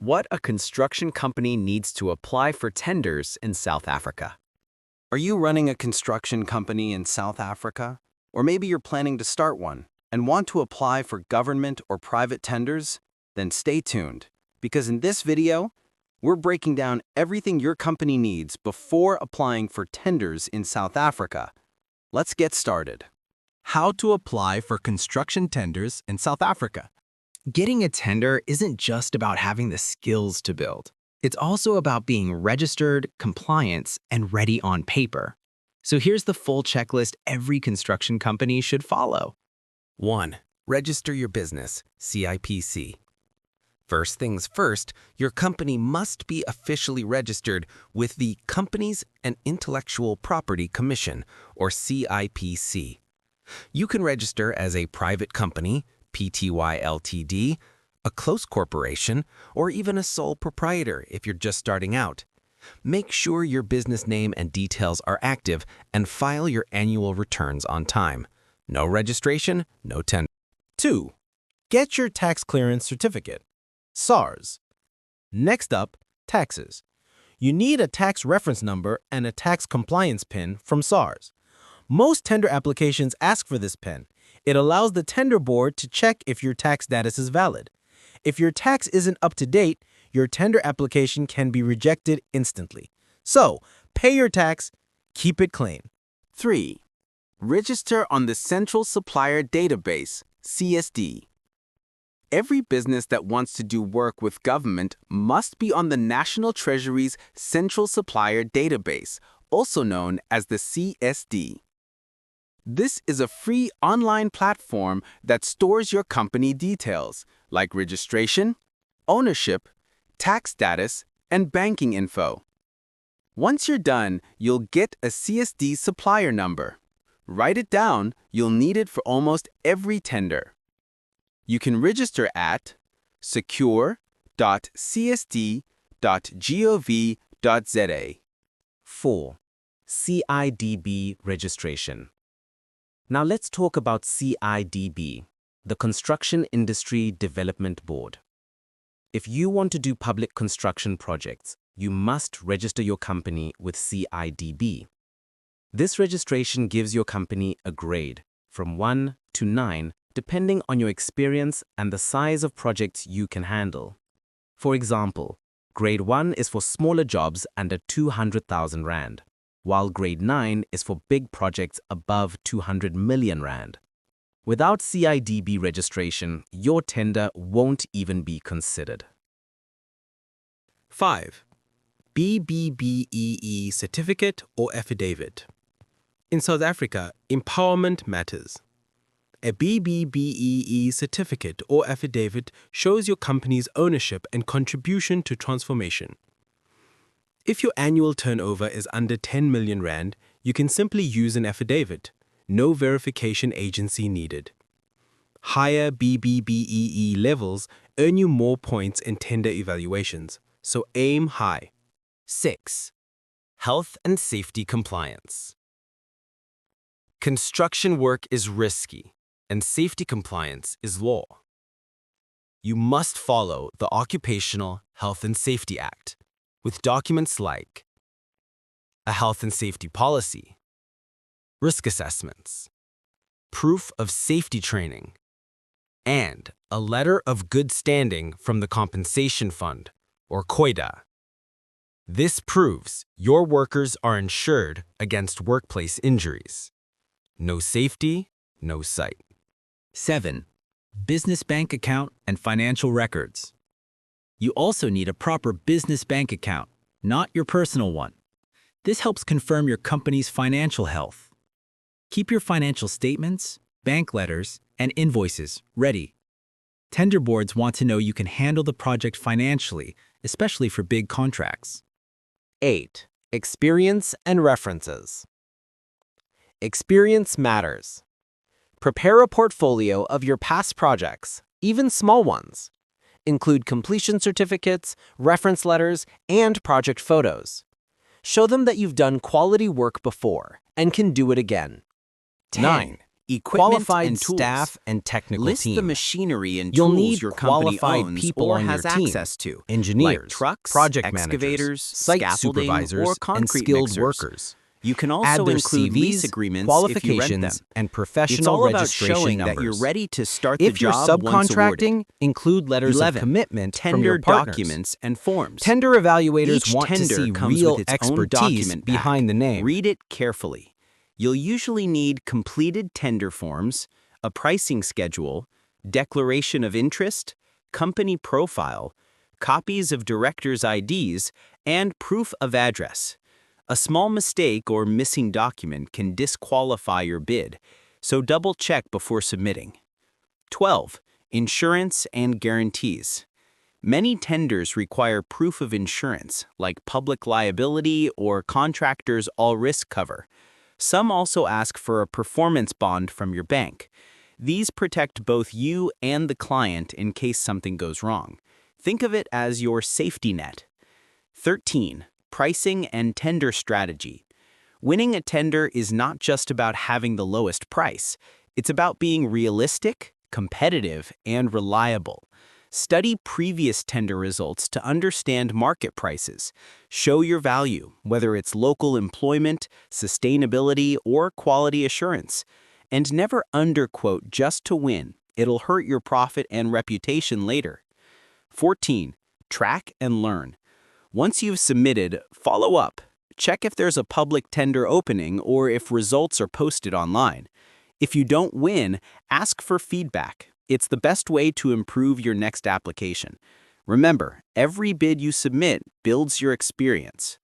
What a construction company needs to apply for tenders in South Africa. Are you running a construction company in South Africa? Or maybe you're planning to start one and want to apply for government or private tenders? Then stay tuned, because in this video, we're breaking down everything your company needs before applying for tenders in South Africa. Let's get started. How to apply for construction tenders in South Africa. Getting a tender isn't just about having the skills to build. It's also about being registered, compliant, and ready on paper. So here's the full checklist every construction company should follow. 1. Register your business, CIPC. First things first, your company must be officially registered with the Companies and Intellectual Property Commission, or CIPC. You can register as a private company, Pty Ltd, a close corporation, or even a sole proprietor if you're just starting out. Make sure your business name and details are active and file your annual returns on time. No registration, no tender. 2. Get your tax clearance certificate, SARS. Next up, taxes. You need a tax reference number and a tax compliance PIN from SARS. Most tender applications ask for this PIN. It allows the tender board to check if your tax status is valid. If your tax isn't up to date, your tender application can be rejected instantly. So, pay your tax, keep it clean. 3. Register on the Central Supplier Database, CSD. Every business that wants to do work with government must be on the National Treasury's Central Supplier Database, also known as the CSD. This is a free online platform that stores your company details, like registration, ownership, tax status, and banking info. Once you're done, you'll get a CSD supplier number. Write it down, you'll need it for almost every tender. You can register at secure.csd.gov.za. 4. CIDB registration. Now let's talk about CIDB, the Construction Industry Development Board. If you want to do public construction projects, you must register your company with CIDB. This registration gives your company a grade from 1 to 9, depending on your experience and the size of projects you can handle. For example, grade 1 is for smaller jobs under 200,000 Rand, while grade 9 is for big projects above 200 million Rand. Without CIDB registration, your tender won't even be considered. 5. B-BBEE certificate or affidavit. In South Africa, empowerment matters. A B-BBEE certificate or affidavit shows your company's ownership and contribution to transformation. If your annual turnover is under 10 million Rand, you can simply use an affidavit. No verification agency needed. Higher B-BBEE levels earn you more points in tender evaluations, so aim high. 6. Health and safety compliance. Construction work is risky, and safety compliance is law. You must follow the Occupational Health and Safety Act, with documents like a health and safety policy, risk assessments, proof of safety training, and a letter of good standing from the Compensation Fund, or COIDA. This proves your workers are insured against workplace injuries. No safety, no sight. 7. Business bank account and financial records. You also need a proper business bank account, not your personal one. This helps confirm your company's financial health. Keep your financial statements, bank letters, and invoices ready. Tender boards want to know you can handle the project financially, especially for big contracts. 8. Experience and references. Experience matters. Prepare a portfolio of your past projects, even small ones. Include completion certificates, reference letters, and project photos. Show them that you've done quality work before and can do it again. 9. equipment qualified and tools. staff and technical List team. the machinery and You'll tools need your company qualified owns people or on has your team, access to, engineers, like trucks, project excavators, managers, site scaffolding, supervisors, or and concrete skilled mixers. workers. You can Add also their include CVs, lease agreements qualifications, if you rent them. and It's professional all about registration showing numbers. that you're ready to start If the you're job once awarded. subcontracting, include letters 11. of commitment from Tender your partners. documents and forms. Tender evaluators Each want to tender see comes real with its own expertise document pack. behind the name. Read it carefully. You'll usually need completed tender forms, a pricing schedule, declaration of interest, company profile, copies of directors' IDs, and proof of address. A small mistake or missing document can disqualify your bid, so double-check before submitting. 12. Insurance and guarantees. Many tenders require proof of insurance, like public liability or contractors' all-risk cover. Some also ask for a performance bond from your bank. These protect both you and the client in case something goes wrong. Think of it as your safety net. 13. Pricing and tender strategy. Winning a tender is not just about having the lowest price. It's about being realistic, competitive, and reliable. Study previous tender results to understand market prices. Show your value, whether it's local employment, sustainability, or quality assurance. And never underquote just to win. It'll hurt your profit and reputation later. 14. Track and learn. Once you've submitted, follow up. Check if there's a public tender opening or if results are posted online. If you don't win, ask for feedback. It's the best way to improve your next application. Remember, every bid you submit builds your experience.